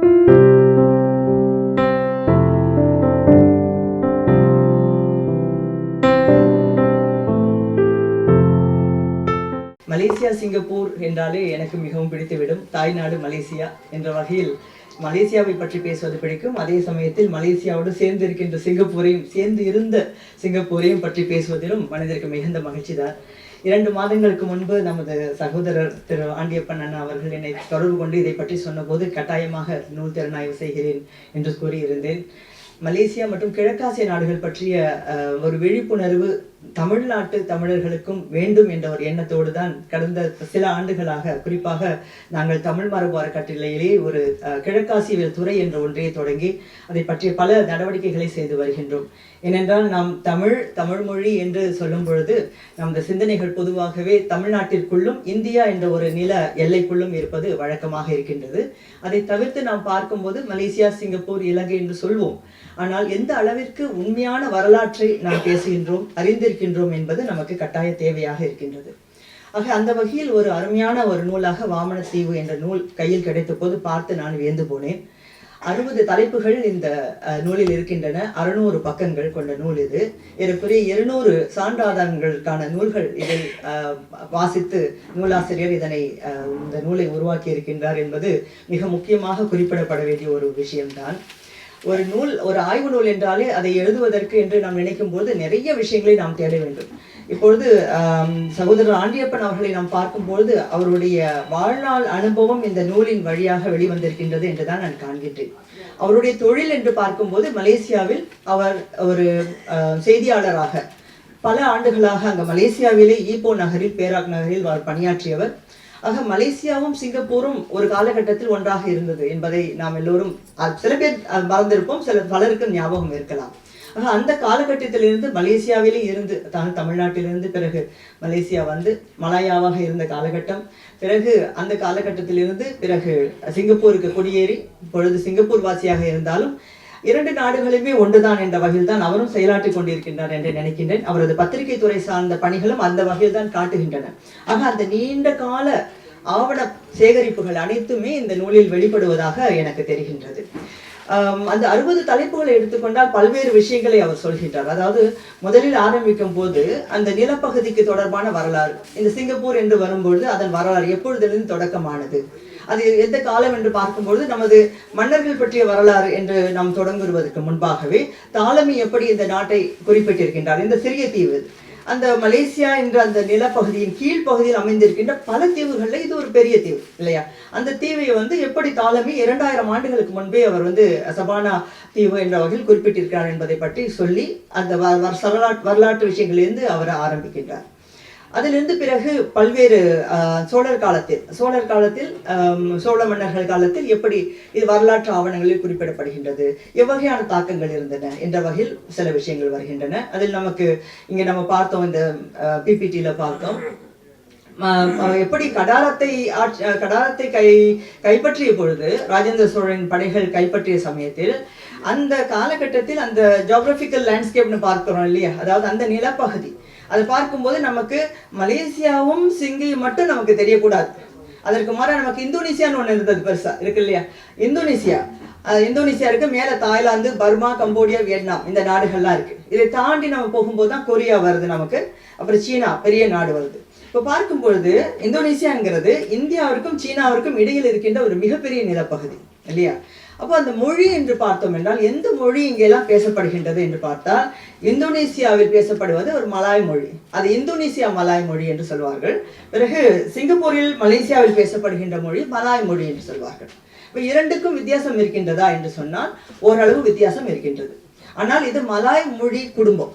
Malaysia Singapore என்றாலே எனக்கு மிகவும் பிடித்துவிடும். தாய்நாடு மலேசியா என்ற வகையில் மலேசியாவை பற்றி பேசுவது பிடிக்கும். அதே சமயத்தில் மலேசியாவோடு சேர்ந்து இருக்கின்ற சிங்கப்பூரையும் சேர்ந்து இருந்த சிங்கப்பூரையும் பற்றி பேசுவதிலும் மனிதருக்கு மிகுந்த மகிழ்ச்சி தான். 2 மாதங்களுக்கு முன்பு நமது சகோதரர் திரு ஆண்டியப்பன் அண்ணா அவர்கள் என்னை தொடர்பு கொண்டு இதை பற்றி சொன்னபோது கட்டாயமாக நூல் திறனாய்வு செய்கிறேன் என்று கூறியிருந்தேன். மலேசியா மற்றும் கிழக்காசிய நாடுகள் பற்றிய ஒரு விழிப்புணர்வு தமிழ்நாட்டு தமிழர்களுக்கும் வேண்டும் என்ற ஒரு எண்ணத்தோடு தான் கடந்த சில ஆண்டுகளாக, குறிப்பாக நாங்கள் தமிழ் மரபு அறக்கட்டளையிலே ஒரு கிழக்காசியவியல் துறை என்ற ஒன்றையை தொடங்கி அதை பற்றிய பல நடவடிக்கைகளை செய்து வருகின்றோம். ஏனென்றால் நாம் தமிழ் மொழி என்று சொல்லும் பொழுது நமது சிந்தனைகள் பொதுவாகவே தமிழ்நாட்டிற்குள்ளும் இந்தியா என்ற ஒரு நில எல்லைக்குள்ளும் இருப்பது வழக்கமாக இருக்கின்றது. அதை தவிர்த்து நாம் பார்க்கும்போது மலேசியா, சிங்கப்பூர், இலங்கை என்று சொல்வோம். ஆனால் எந்த அளவிற்கு உண்மையான வரலாற்றை நாம் பேசுகின்றோம், அறிந்திருக்கின்றோம் என்பது நமக்கு கட்டாய தேவையாக இருக்கின்றது. ஆக அந்த வகையில் ஒரு அருமையான ஒரு நூலாக வாமனத்தீவு என்ற நூல் கையில் கிடைத்த போது பார்த்து நான் வியந்து போனேன். 60 தலைப்புகள் இந்த நூலில் இருக்கின்றன. 600 பக்கங்கள் கொண்ட நூல் இது. ஏறக்குறைய 200 சான்றாதாரங்களுக்கான நூல்கள் இதில் வாசித்து நூலாசிரியர் இந்த நூலை உருவாக்கி இருக்கின்றார் என்பது மிக முக்கியமாக குறிப்பிடப்பட வேண்டிய ஒரு விஷயம்தான். ஒரு ஆய்வு நூல் என்றாலே அதை எழுதுவதற்கு என்று நாம் நினைக்கும் போது நிறைய விஷயங்களை நாம் தேட வேண்டும். இப்பொழுது சகோதரர் ஆண்டியப்பன் அவர்களை நாம் பார்க்கும்பொழுது அவருடைய வாழ்நாள் அனுபவம் இந்த நூலின் வழியாக வெளிவந்திருக்கின்றது என்றுதான் நான் காண்கின்றேன். அவருடைய தொழில் என்று பார்க்கும்போது மலேசியாவில் அவர் ஒரு செய்தியாளராக பல ஆண்டுகளாக அங்க மலேசியாவிலே ஈப்போ நகரில், பேராக் நகரில் பணியாற்றியவர். ஆக மலேசியாவும் சிங்கப்பூரும் ஒரு காலகட்டத்தில் ஒன்றாக இருந்தது என்பதை நாம் எல்லோரும் சில பேர் மறந்திருப்போம், பலருக்கு ஞாபகம் இருக்கலாம். ஆக அந்த காலகட்டத்திலிருந்து மலேசியாவிலே இருந்து தமிழ்நாட்டிலிருந்து பிறகு மலேசியா வந்து மலாயாவாக இருந்த காலகட்டம், பிறகு அந்த காலகட்டத்திலிருந்து பிறகு சிங்கப்பூருக்கு குடியேறி இப்பொழுது சிங்கப்பூர் வாசியாக இருந்தாலும் 2 நாடுகளுமே ஒன்றுதான் என்ற வகையில் தான் அவரும் செயலாற்றிக் கொண்டிருக்கின்றார் என்று நினைக்கின்றேன். அவரது பத்திரிகை துறை சார்ந்த பணிகளும் அந்த வகையில் தான் காட்டுகின்றன. ஆக அந்த நீண்ட கால ஆவண சேகரிப்புகள் அனைத்துமே இந்த நூலில் வெளிப்படுவதாக எனக்கு தெரிகின்றது. அந்த 60 தலைப்புகளை எடுத்துக்கொண்டால் பல்வேறு விஷயங்களை அவர் சொல்கின்றார். அதாவது முதலில் ஆரம்பிக்கும் போது அந்த நிலப்பகுதிக்கு தொடர்பான வரலாறு, இந்த சிங்கப்பூர் என்று வரும்பொழுது அதன் வரலாறு எப்பொழுதிலிருந்து தொடக்கமானது, அது எந்த காலம் என்று பார்க்கும்பொழுது நமது மன்னர்கள் பற்றிய வரலாறு என்று நாம் தொடங்குவதற்கு முன்பாகவே தாலமி எப்படி இந்த நாட்டை குறிப்பிட்டிருக்கின்றார். இந்த சிறிய தீவு, அந்த மலேசியா என்ற அந்த நிலப்பகுதியின் கீழ்ப்பகுதியில் அமைந்திருக்கின்ற பல தீவுகள்ல இது ஒரு பெரிய தீவு இல்லையா? அந்த தீவை எப்படி தாலமி 2000 ஆண்டுகளுக்கு முன்பே அவர் சபானா தீவு என்ற வகையில் குறிப்பிட்டிருக்கிறார் என்பதை பற்றி சொல்லி அந்த வரலாற்று விஷயங்களிலிருந்து அவர் ஆரம்பிக்கின்றார். அதிலிருந்து பிறகு பல்வேறு சோழர் காலத்தில் சோழ மன்னர்கள் காலத்தில் எப்படி இது வரலாற்று ஆவணங்களில் குறிப்பிடப்படுகின்றது, எவ்வகையான தாக்கங்கள் இருந்தன என்ற வகையில் சில விஷயங்கள் வருகின்றன. அதில் நமக்கு இங்கே நம்ம பார்த்தோம், இந்த பிபிடியில் பார்த்தோம், எப்படி கடாரத்தை கைப்பற்றிய பொழுது ராஜேந்திர சோழன் படைகள் கைப்பற்றிய சமயத்தில் அந்த காலகட்டத்தில் அந்த ஜியோகிராபிக்கல் லேண்ட்ஸ்கேப்னு பார்க்கிறோம் இல்லையா, அதாவது அந்த நிலப்பகுதி அதை பார்க்கும்போது நமக்கு மலேசியாவும் சிங்கியும் மட்டும் நமக்கு தெரியக்கூடாது. அதற்கு மாற நமக்கு இந்தோனேசியான்னு ஒன்று இருந்தது, பெருசா இருக்கு இல்லையா? இந்தோனேசியா இருக்கு, மேல தாய்லாந்து, பர்மா, கம்போடியா, வியட்நாம், இந்த நாடுகள்லாம் இருக்கு. இதை தாண்டி நம்ம போகும்போது தான் கொரியா வருது நமக்கு, அப்புறம் சீனா பெரிய நாடு வருது. இப்போ பார்க்கும் பொழுது இந்தோனேசியாங்கிறது இந்தியாவிற்கும் சீனாவிற்கும் இடையில் இருக்கின்ற ஒரு மிகப்பெரிய நிலப்பகுதி இல்லையா? அப்போ அந்த மொழி என்று பார்த்தோம் என்றால் எந்த மொழி இங்கெல்லாம் பேசப்படுகின்றது என்று பார்த்தால் இந்தோனேசியாவில் பேசப்படுவது ஒரு மலாய் மொழி, அது இந்தோனேசியா மலாய் மொழி என்று சொல்வார்கள். பிறகு சிங்கப்பூரில் மலேசியாவில் பேசப்படுகின்ற மொழி மலாய் மொழி என்று சொல்வார்கள். இப்போ 2க்கும் வித்தியாசம் இருக்கின்றதா என்று சொன்னால் ஓரளவு வித்தியாசம் இருக்கின்றது. ஆனால் இது மலாய் மொழி குடும்பம்.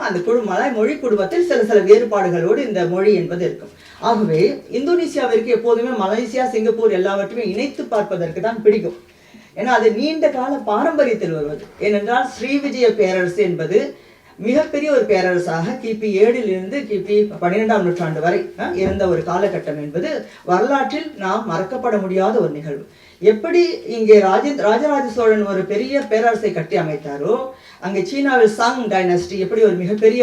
அந்த மலாய் மொழி குடும்பத்தில் சில வேறுபாடுகளோடு இந்த மொழி என்பது இருக்கும். ஆகவே இந்தோனேசியாவிற்கு எப்போதுமே மலேசியா, சிங்கப்பூர் எல்லாவற்றையுமே இணைத்து பார்ப்பதற்கு தான் பிடிக்கும். ஏன்னா அது நீண்ட கால பாரம்பரியத்தில் வருவது. ஏனென்றால் ஸ்ரீவிஜய பேரரசு என்பது மிகப்பெரிய ஒரு பேரரசாக கிபி 7 கிபி 12ஆம் நூற்றாண்டு வரை இருந்த ஒரு காலகட்டம் என்பது வரலாற்றில் நாம் மறக்கப்பட முடியாத ஒரு நிகழ்வு. எப்படி இங்கே ராஜராஜ சோழன் ஒரு பெரிய பேரரசை கட்டி அமைத்தாரோ, அங்கே சீனாவில் சாங் டைனஸ்டி எப்படி ஒரு மிகப்பெரிய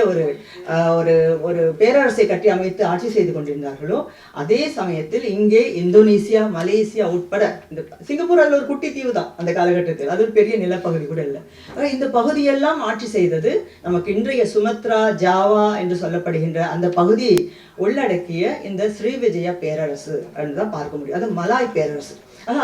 ஒரு ஒரு பேரரசை கட்டி அமைத்து ஆட்சி செய்து கொண்டிருந்தார்களோ, அதே சமயத்தில் இங்கே இந்தோனேசியா, மலேசியா உட்பட இந்த சிங்கப்பூர் அதில் ஒரு குட்டி தீவு தான் அந்த காலகட்டத்தில், அது ஒரு பெரிய நிலப்பகுதி கூட இல்லை. இந்த பகுதியெல்லாம் ஆட்சி செய்தது நமக்கு இன்றைய சுமத்ரா, ஜாவா என்று சொல்லப்படுகின்ற அந்த பகுதியை உள்ளடக்கிய இந்த ஸ்ரீவிஜயா பேரரசு தான் பார்க்க முடியும். அது மலாய் பேரரசு.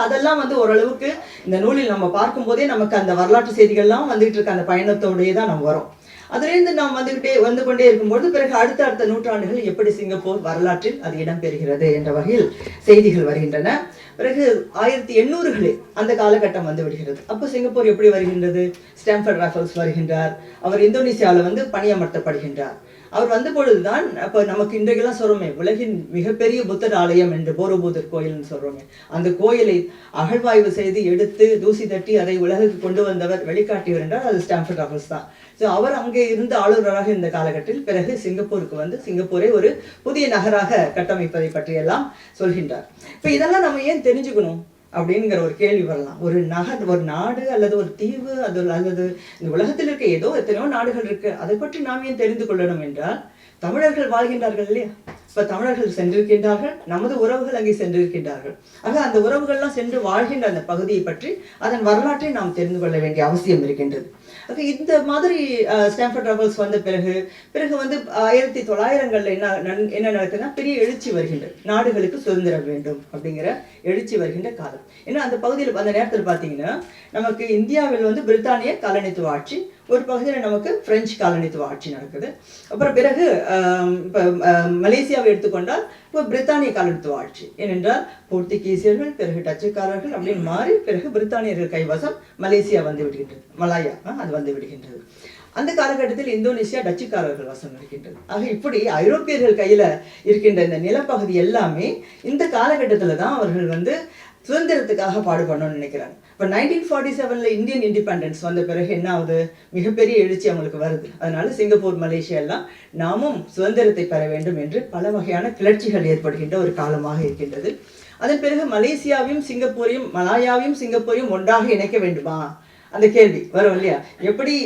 அதெல்லாம் ஓரளவுக்கு இந்த நூலில் நம்ம பார்க்கும் போதே நமக்கு அந்த வரலாற்று செய்திகள்லாம் வந்துகிட்டு இருக்க அந்த பயணத்தோடையே தான் நம்ம வரும். அதிலிருந்து நாம் வந்து கொண்டே இருக்கும்போது பிறகு அடுத்த நூற்றாண்டுகள் எப்படி சிங்கப்பூர் வரலாற்றில் அது இடம்பெறுகிறது என்ற வகையில் செய்திகள் வருகின்றன. பிறகு 1800களில் அந்த காலகட்டம் வந்து விடுகிறது. அப்போ சிங்கப்பூர் எப்படி வருகின்றது? ஸ்டாம்ஃபர்ட் ராஃபல்ஸ் வருகின்றார். அவர் இந்தோனேசியாவில் பணியமர்த்தப்படுகின்றார். அவர் வந்த பொழுதுதான் அப்போ நமக்கு இன்றைக்கெல்லாம் சொல்றோமே, உலகின் மிகப்பெரிய புத்தர் ஆலயம் என்று போரோபுதர் கோயில்னு சொல்றோமே, அந்த கோயிலை அகழ்வாய்வு செய்து எடுத்து தூசி தட்டி அதை உலகுக்கு கொண்டு வந்தவர், வெளிக்காட்டியவர் என்றால் அது ஸ்டாம்ஃபர்ட் ராஃபல்ஸ் தான். ஸோ அவர் அங்கே இருந்து ஆளுநராக இருந்த காலகட்டத்தில் பிறகு சிங்கப்பூருக்கு வந்து சிங்கப்பூரை ஒரு புதிய நகராக கட்டமைப்பதை பற்றியெல்லாம் சொல்கின்றார். இப்போ இதெல்லாம் நம்ம ஏன் தெரிஞ்சுக்கணும் அப்படிங்கிற ஒரு கேள்வி வரலாம். ஒரு நாடு அல்லது ஒரு தீவு அல்லது இந்த உலகத்தில் இருக்க ஏதோ எத்தனையோ நாடுகள் இருக்கு, அதை பற்றி நாம் ஏன் தெரிந்து கொள்ளணும் என்றால், தமிழர்கள் வாழ்கின்றார்கள் இல்லையா? இப்ப தமிழர்கள் சென்றிருக்கின்றார்கள், நமது உறவுகள் அங்கே சென்றிருக்கின்றார்கள். ஆக அந்த உறவுகள்லாம் சென்று வாழ்கின்ற அந்த பகுதியை பற்றி அதன் வரலாற்றை நாம் தெரிந்து கொள்ள வேண்டிய அவசியம் இருக்கின்றது. ஆக இந்த மாதிரி ஸ்டாம்ஃபர்ட் ராஃபல்ஸ் வந்த பிறகு 1900களில் என்ன நடக்குதுன்னா, பெரிய எழுச்சி வருகின்றது. நாடுகளுக்கு சுதந்திரம் வேண்டும் அப்படிங்கிற எழுச்சி வருகின்ற காலம். ஏன்னா அந்த பகுதியில் அந்த நேரத்தில் பார்த்தீங்கன்னா, நமக்கு இந்தியாவில் பிரித்தானிய காலனித்துவ ஆட்சி, ஒரு பகுதியில் நமக்கு பிரெஞ்சு காலனித்துவ ஆட்சி நடக்குது. அப்புறம் பிறகு இப்போ மலேசியாவை எடுத்துக்கொண்டால் இப்போ பிரித்தானிய காலனித்துவ ஆட்சி. ஏனென்றால் போர்த்துகீசியர்கள், பிறகு டச்சுக்காரர்கள் அப்படின்னு மாறி பிறகு பிரித்தானியர்கள் கைவசம் மலேசியா வந்து விடுகின்றது, மலாயா அது வந்து விடுகின்றது. அந்த காலகட்டத்தில் இந்தோனேசியா டச்சுக்காரர்கள் வசம் இருக்கின்றது. ஆக இப்படி ஐரோப்பியர்கள் கையில இருக்கின்ற இந்த நிலப்பகுதி எல்லாமே இந்த காலகட்டத்தில் தான் அவர்கள் சுதந்திரத்துக்காக பாடுபடணும்னு நினைக்கிறாங்க. இப்போ 1947ல் இந்தியன் இண்டிபெண்டன்ஸ் வந்த பிறகு என்ன ஆகுது? மிகப்பெரிய எழுச்சி அவங்களுக்கு வருது. அதனால சிங்கப்பூர், மலேசியா எல்லாம் நாமும் சுதந்திரத்தை பெற வேண்டும் என்று பல வகையான கிளர்ச்சிகள் ஏற்படுகின்ற ஒரு காலமாக இருக்கின்றது. அதன் பிறகு மலேசியாவையும் சிங்கப்பூரையும், மலாயாவையும் சிங்கப்பூரையும் ஒன்றாக இணைக்க வேண்டுமா அந்த கேள்வி வரும் இல்லையா? எப்படி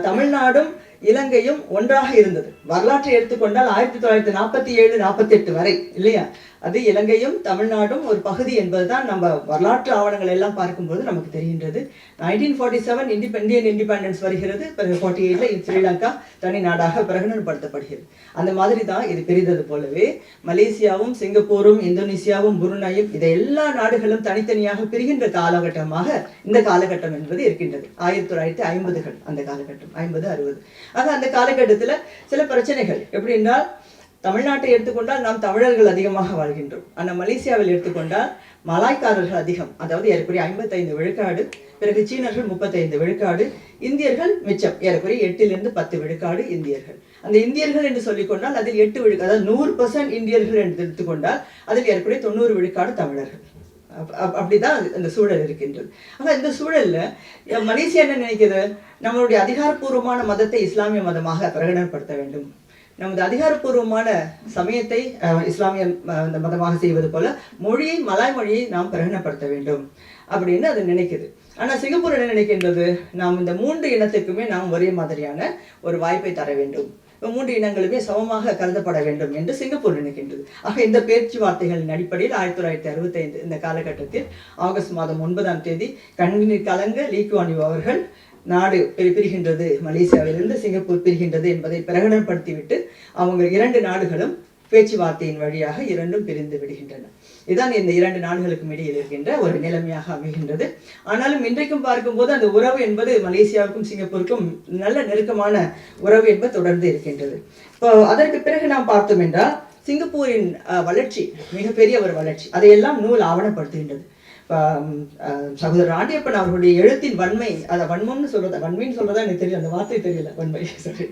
தமிழ்நாடும் இலங்கையும் ஒன்றாக இருந்தது, வரலாற்றை எடுத்துக்கொண்டால் 1947-48 வரை இல்லையா? அது இலங்கையும் தமிழ்நாடும் ஒரு பகுதி என்பதுதான் நம்ம வரலாற்று ஆவணங்கள் எல்லாம் பார்க்கும்போது நமக்கு தெரிகின்றது. 1947 இந்தியன் இண்டிபெண்டன்ஸ் வருகிறது. பிறகு 48ல் ஸ்ரீலங்கா தனி நாடாக பிரகடனப்படுத்தப்படுகிறது. அந்த மாதிரி தான் இது பிரிந்தது போலவே மலேசியாவும் சிங்கப்பூரும் இந்தோனேசியாவும் புருனாயும் இதை எல்லா நாடுகளும் தனித்தனியாக பிரிகின்ற காலகட்டமாக இந்த காலகட்டம் என்பது இருக்கின்றது. 1950கள் அந்த காலகட்டம், 50-60. ஆக அந்த காலகட்டத்தில் சில பிரச்சனைகள் எப்படி என்றால், தமிழ்நாட்டை எடுத்துக்கொண்டால் நாம் தமிழர்கள் அதிகமாக வாழ்கின்றோம். ஆனால் மலேசியாவில் எடுத்துக்கொண்டால் மலாய்க்காரர்கள் அதிகம், அதாவது ஏறக்குறைய 55 விழுக்காடு, பிறகு சீனர்கள் 35 விழுக்காடு, இந்தியர்கள் மிச்சம் ஏறக்குறைய 8-10 விழுக்காடு இந்தியர்கள். அந்த இந்தியர்கள் என்று சொல்லிக்கொண்டால் அதில் 8 விழுக்காடு, அதாவது 100% இந்தியர்கள் என்று எடுத்துக்கொண்டால் அதில் ஏறக்குறைய 90 விழுக்காடு தமிழர்கள். அப்படிதான் அந்த சூழல் இருக்கின்றது. ஆனா இந்த சூழல்ல மலேசியா என்ன நினைக்கிறது? நம்மளுடைய அதிகாரப்பூர்வமான மதத்தை இஸ்லாமிய மதமாக பிரகடனப்படுத்த வேண்டும், நமது அதிகாரப்பூர்வமான சமயத்தை இஸ்லாமிய மதமாக செய்வது போல மொழியை, மலாய் மொழியை நாம் பிரகடனப்படுத்த வேண்டும் அப்படின்னு அது நினைக்குது. ஆனா சிங்கப்பூர் என்ன நினைக்கின்றது? நாம் இந்த 3 இனத்துக்குமே நாம் ஒரே மாதிரியான ஒரு வாய்ப்பை தர வேண்டும், 3 இனங்களுமே சமமாக கருதப்பட வேண்டும் என்று சிங்கப்பூர் நினைக்கின்றது. ஆக இந்த பேச்சுவார்த்தைகளின் அடிப்படையில் 1965 இந்த காலகட்டத்தில் ஆகஸ்ட் மாதம் 9ஆம் தேதி கண்ணில் கலங்க லீ குவான் யூ அவர்கள் நாடு பிரிகின்றது, மலேசியாவிலிருந்து சிங்கப்பூர் பிரிகின்றது என்பதை பிரகடனப்படுத்திவிட்டு அவங்க 2 நாடுகளும் பேச்சுவார்த்தையின் வழியாக இரண்டும் பிரிந்து விடுகின்றன. இதுதான் இந்த 2 நாடுகளுக்கும் இடையில் இருக்கின்ற ஒரு நிலைமையாக அமைகின்றது. ஆனாலும் இன்றைக்கும் பார்க்கும்போது அந்த உறவு என்பது மலேசியாவுக்கும் சிங்கப்பூருக்கும் நல்ல நெருக்கமான உறவு என்பது தொடர்ந்து இருக்கின்றது. இப்போ அதற்கு பிறகு நாம் பார்த்தோம் என்றால் சிங்கப்பூரின் வளர்ச்சி மிகப்பெரிய ஒரு வளர்ச்சி, அதையெல்லாம் நூல் ஆவணப்படுத்துகின்றது. சகோதரர் ஆண்டியப்பன் அவர்களுடைய எழுத்தின் வன்மை, அதை வன்மம்னு சொல்றதா வன்மைன்னு சொல்றதா எனக்கு தெரியல, அந்த வார்த்தை தெரியல, வன்மை சரி,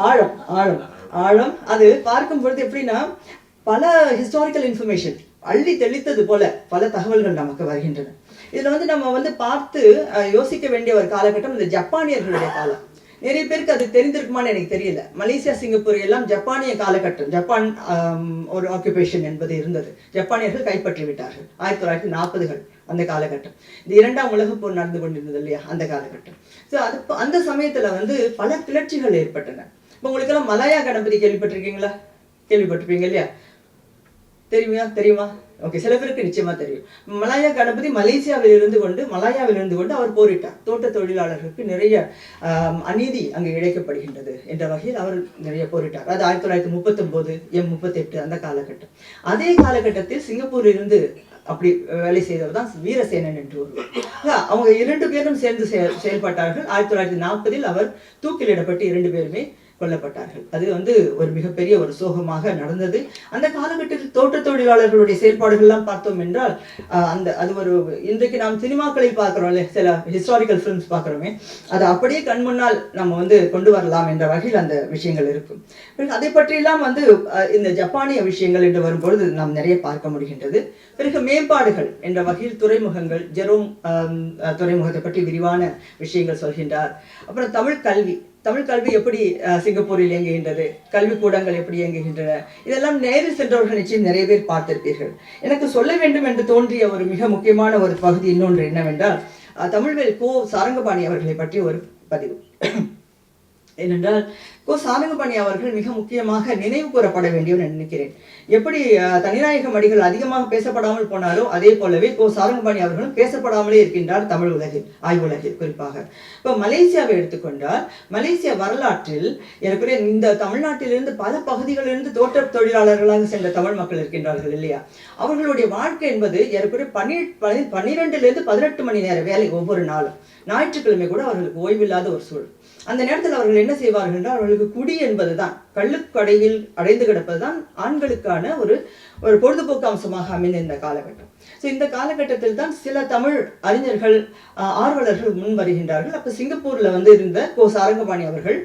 ஆழம் ஆழம் ஆழம். அது பார்க்கும் பொழுது எப்படின்னா பல ஹிஸ்டாரிக்கல் இன்ஃபர்மேஷன் அள்ளி தெளித்தது போல பல தகவல்கள் நமக்கு வருகின்றன. இதுல நம்ம பார்த்து யோசிக்க வேண்டிய ஒரு காலகட்டம் இந்த ஜப்பானியர்களுடைய காலம். நிறைய பேருக்கு அது தெரிந்திருக்குமான்னு எனக்கு தெரியல. மலேசியா, சிங்கப்பூர் எல்லாம் ஜப்பானிய காலகட்டம், ஜப்பான் ஒரு ஆக்குபேஷன் என்பது இருந்தது. ஜப்பானியர்கள் கைப்பற்றி விட்டார்கள் 1940கள் அந்த காலகட்டம். இந்த 2ஆம் உலகப் போர் நடந்து கொண்டிருந்தது இல்லையா, அந்த காலகட்டம். ஸோ அது அந்த சமயத்துல வந்து பல கிளர்ச்சிகள் ஏற்பட்டன. இப்போ உங்களுக்கெல்லாம் மலாயா கணபதி கேள்விப்பட்டிருக்கீங்களா? கேள்விப்பட்டிருப்பீங்க இல்லையா? தெரியுமா? ஓகே, சில பேருக்கு நிச்சயமா தெரியும். மலாயா கணபதி மலேசியாவில் இருந்து கொண்டு அவர் போரிட்டார். தோட்ட தொழிலாளர்களுக்கு நிறைய அநீதி அங்கு இழைக்கப்படுகின்றது என்ற வகையில் அவர் நிறைய போரிட்டார். அது 1939 M38 அந்த காலகட்டம். அதே காலகட்டத்தில் சிங்கப்பூரில் இருந்து அப்படி வேலை செய்தவர் தான் வீரசேனன் என்று ஒருவர். அவங்க 2 பேரும் சேர்ந்து செயல்பட்டார்கள். 1940 அவர் தூக்கிலிடப்பட்டு 2 பேருமே கொல்லப்பட்டார்கள். அது வந்து ஒரு மிகப்பெரிய ஒரு சோகமாக நடந்தது. அந்த காலகட்டத்தில் தோட்ட தொழிலாளர்களுடைய செயல்பாடுகள்லாம் பார்த்தோம் என்றால் அது ஒரு இன்றைக்கு நாம் சினிமாக்களில் பார்க்கிறோம்ல, சில ஹிஸ்டாரிக்கல் ஃபிலிம்ஸ் பார்க்கிறோமே, அது அப்படியே கண் முன்னால் நம்ம வந்து கொண்டு வரலாம் என்ற வகையில் அந்த விஷயங்கள் இருக்கும். அதை பற்றியெல்லாம் வந்து இந்த ஜப்பானிய விஷயங்கள் என்று வரும்பொழுது நாம் நிறைய பார்க்க முடிகின்றது. பிறகு மேம்பாடுகள் என்ற வகையில் துறைமுகங்கள், ஜெரோம் துறைமுகத்தை பற்றி விரிவான விஷயங்கள் சொல்கின்றார். அப்புறம் தமிழ் கல்வி எப்படி சிங்கப்பூரில் இயங்குகின்றது, கல்விக்கூடங்கள் எப்படி இயங்குகின்றன, இதெல்லாம் நேரில் சென்றவர்கள் நிச்சயம் நிறைய பேர் பார்த்திருப்பீர்கள். எனக்கு சொல்ல வேண்டும் என்று தோன்றிய ஒரு மிக முக்கியமான ஒரு பகுதி இன்னொன்று என்னவென்றால், தமிழ்வேல் கோ சாரங்கபாணி அவர்களை பற்றி ஒரு பதிவு. ஏனென்றால் கோ சாரங்கபாணி அவர்கள் மிக முக்கியமாக நினைவு கூறப்பட வேண்டியவர் நினைக்கிறேன். எப்படி தனிநாயகம் அடிகள் அதிகமாக பேசப்படாமல் போனாரோ அதே போலவே கோ சாரங்கபாணி அவர்களும் பேசப்படாமலே இருக்கின்றார் தமிழ் உலகில், ஆய்வுலகில் குறிப்பாக. இப்போ மலேசியாவை எடுத்துக்கொண்டால், மலேசியா வரலாற்றில் ஏற்கனவே இந்த தமிழ்நாட்டிலிருந்து பல பகுதிகளிலிருந்து தோட்ட தொழிலாளர்களாக சென்ற தமிழ் மக்கள் இருக்கின்றார்கள் இல்லையா, அவர்களுடைய வாழ்க்கை என்பது ஏற்கனவே 12 18 மணி நேர வேலை ஒவ்வொரு நாளும். ஞாயிற்றுக்கிழமை கூட அவர்களுக்கு ஓய்வில்லாத ஒரு சூழல். அந்த நேரத்தில் அவர்கள் என்ன செய்வார்கள் என்றால், அவர்களுக்கு குடி என்பதுதான், கள்ளுக்கடையில் அடைந்து கிடப்பதுதான் ஆண்களுக்கான ஒரு பொழுதுபோக்கு அம்சமாக அமைந்த இந்த காலகட்டம். ஸோ இந்த காலகட்டத்தில் தான் சில தமிழ் அறிஞர்கள், ஆர்வலர்கள் முன் வருகின்றார்கள். அப்போ சிங்கப்பூர்ல வந்து இருந்த கோ சாரங்கபாணி அவர்கள்